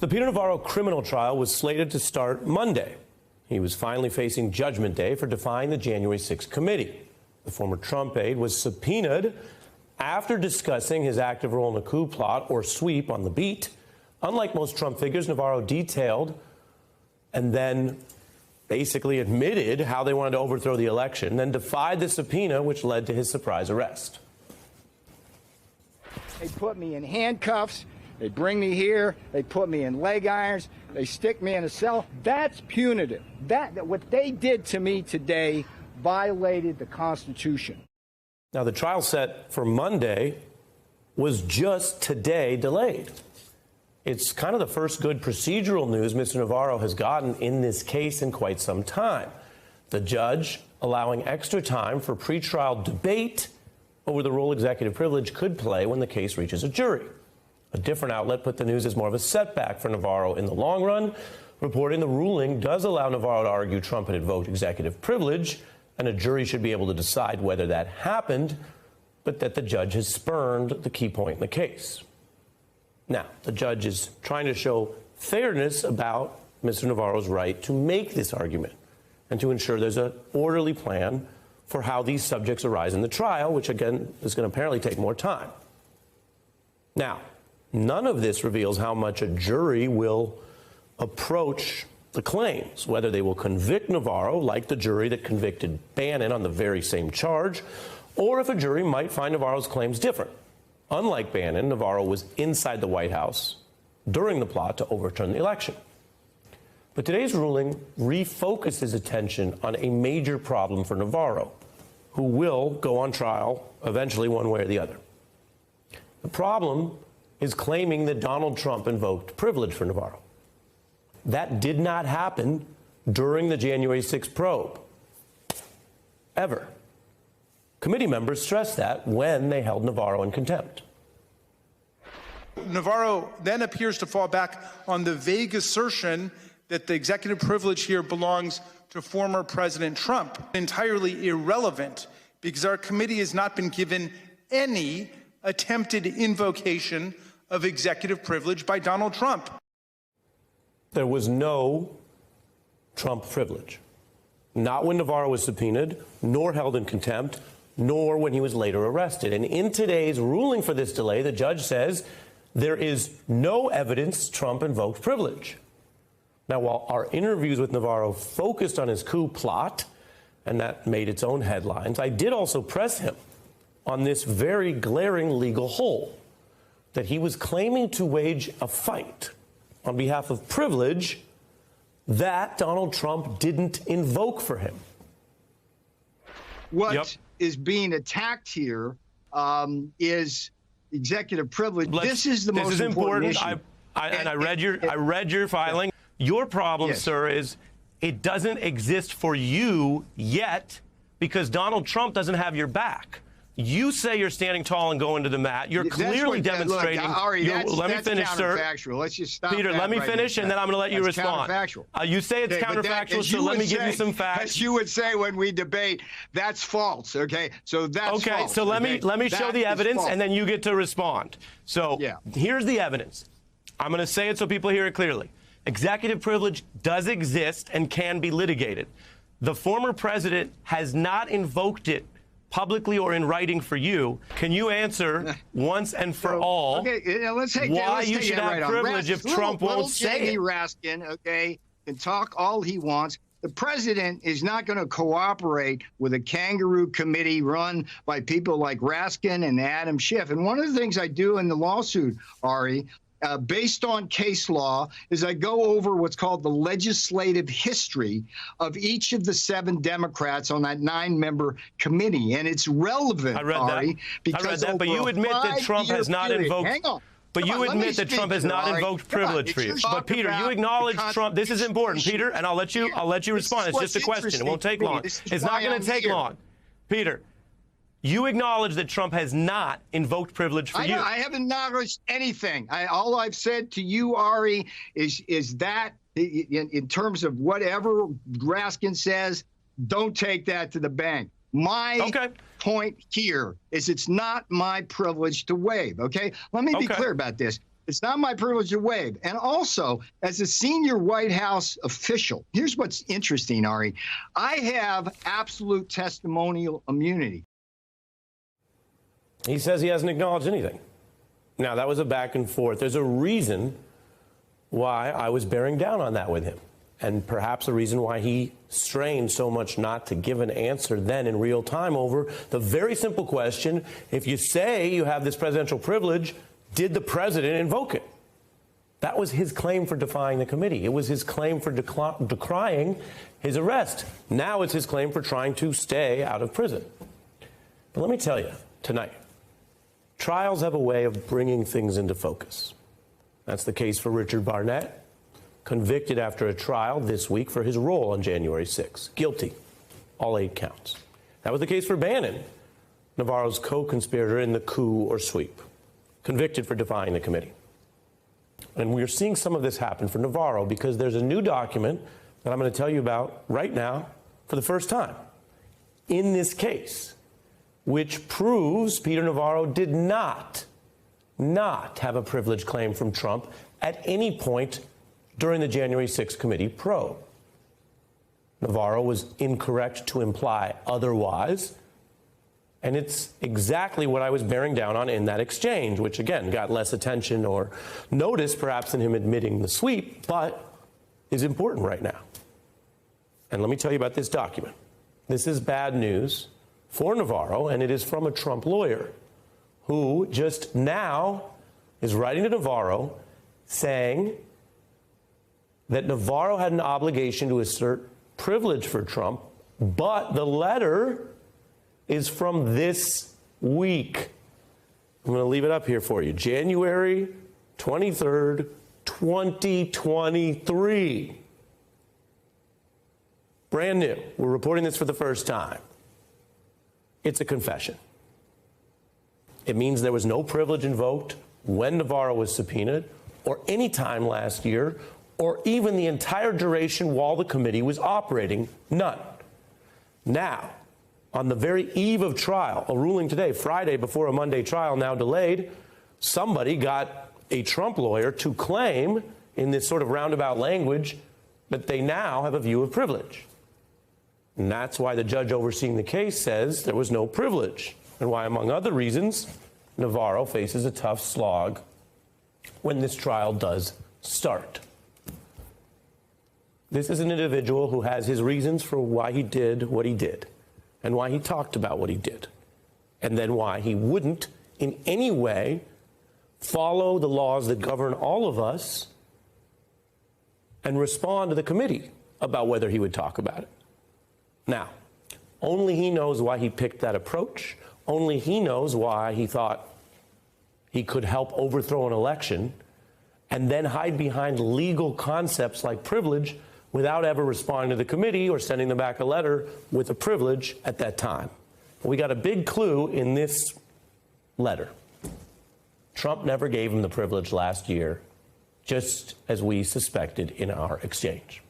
The Peter Navarro criminal trial was slated to start Monday. He was finally facing Judgment Day for defying the January 6th committee. The former Trump aide was subpoenaed after discussing his active role in a coup plot or sweep on the beat. Unlike most Trump figures, Navarro detailed and then basically admitted how they wanted to overthrow the election, then defied the subpoena, which led to his surprise arrest. They put me in handcuffs. They bring me here. They put me in leg irons. They stick me in a cell. That's punitive. What they did to me today violated the Constitution. Now, the trial set for Monday was just today delayed. It's kind of the first good procedural news Mr. Navarro has gotten in this case in quite some time. The judge allowing extra time for pretrial debate over the role executive privilege could play when the case reaches a jury. A different outlet put the news as more of a setback for Navarro in the long run, reporting the ruling does allow Navarro to argue Trump had invoked executive privilege, and a jury should be able to decide whether that happened, but that the judge has spurned the key point in the case. Now, the judge is trying to show fairness about Mr. Navarro's right to make this argument and to ensure there's an orderly plan for how these subjects arise in the trial, which, again, is going to apparently take more time. Now, none of this reveals how much a jury will approach the claims, whether they will convict Navarro, like the jury that convicted Bannon on the very same charge, or if a jury might find Navarro's claims different. Unlike Bannon, Navarro was inside the White House during the plot to overturn the election. But today's ruling refocuses attention on a major problem for Navarro, who will go on trial eventually one way or the other. The problem is claiming that Donald Trump invoked privilege for Navarro. That did not happen during the January 6th probe, ever. Committee members stressed that when they held Navarro in contempt. Navarro then appears to fall back on the vague assertion that the executive privilege here belongs to former President Trump. Entirely irrelevant, because our committee has not been given any attempted invocation of executive privilege by Donald Trump. There was no Trump privilege, not when Navarro was subpoenaed, nor held in contempt, nor when he was later arrested. And in today's ruling for this delay, the judge says there is no evidence Trump invoked privilege. Now, while our interviews with Navarro focused on his coup plot, and that made its own headlines, I did also press him on this very glaring legal hole, that he was claiming to wage a fight on behalf of privilege that Donald Trump didn't invoke for him. What is being attacked here is executive privilege. This is the most important issue. I read your filing. Your problem, sir, is it doesn't exist for you yet because Donald Trump doesn't have your back. You say you're standing tall and going to the mat. You're clearly demonstrating. Let me finish, sir. Let's just stop. Peter, let me finish, and then I'm going to let you respond. You say it's counterfactual, so let me give you some facts. As you would say when we debate, that's false. Okay, so that's false. So let me show the evidence, and then you get to respond. So here's the evidence. I'm going to say it so people hear it clearly. Executive privilege does exist and can be litigated. The former president has not invoked it publicly or in writing for you. Can you answer once and for all why you should have privilege if Trump won't say it? Raskin, can talk all he wants. The president is not going to cooperate with a kangaroo committee run by people like Raskin and Adam Schiff. And one of the things I do in the lawsuit, Ari, based on case law, is I go over what's called the legislative history of each of the 7 Democrats on that 9-member committee. And it's relevant, Ari, because I read that, but you admit that Trump has not invoked. Hang on. But you admit that Trump has not invoked privilege for you. But Peter, you acknowledge Trump. This is important, Peter, and I'll let you respond. It's just a question. It won't take long. It's not going to take long. Peter, you acknowledge that Trump has not invoked privilege for you. I haven't acknowledged anything. All I've said to you, Ari, is that in terms of whatever Raskin says, don't take that to the bank. My point here is it's not my privilege to waive. Okay, let me be clear about this. It's not my privilege to waive. And also, as a senior White House official, here's what's interesting, Ari. I have absolute testimonial immunity. He says he hasn't acknowledged anything. Now, that was a back and forth. There's a reason why I was bearing down on that with him, and perhaps a reason why he strained so much not to give an answer then in real time over the very simple question, if you say you have this presidential privilege, did the president invoke it? That was his claim for defying the committee. It was his claim for decrying his arrest. Now it's his claim for trying to stay out of prison. But let me tell you, tonight, trials have a way of bringing things into focus. That's the case for Richard Barnett, convicted after a trial this week for his role on January 6. Guilty, all 8 counts. That was the case for Bannon, Navarro's co-conspirator in the coup or sweep, convicted for defying the committee. And we're seeing some of this happen for Navarro because there's a new document that I'm going to tell you about right now for the first time in this case, which proves Peter Navarro did not have a privilege claim from Trump at any point during the January 6th committee probe. Navarro was incorrect to imply otherwise, and it's exactly what I was bearing down on in that exchange, which again got less attention or notice perhaps than him admitting the sweep, but is important right now. And let me tell you about this document. This is bad news for Navarro, and it is from a Trump lawyer who just now is writing to Navarro saying that Navarro had an obligation to assert privilege for Trump, but the letter is from this week. I'm going to leave it up here for you. January 23rd, 2023. Brand new. We're reporting this for the first time. It's a confession. It means there was no privilege invoked when Navarro was subpoenaed, or any time last year, or even the entire duration while the committee was operating. None. Now, on the very eve of trial, a ruling today, Friday before a Monday trial now delayed, somebody got a Trump lawyer to claim in this sort of roundabout language that they now have a view of privilege. And that's why the judge overseeing the case says there was no privilege, and why, among other reasons, Navarro faces a tough slog when this trial does start. This is an individual who has his reasons for why he did what he did, and why he talked about what he did, and then why he wouldn't in any way follow the laws that govern all of us and respond to the committee about whether he would talk about it. Now, only he knows why he picked that approach. Only he knows why he thought he could help overthrow an election and then hide behind legal concepts like privilege without ever responding to the committee or sending them back a letter with a privilege at that time. We got a big clue in this letter. Trump never gave him the privilege last year, just as we suspected in our exchange.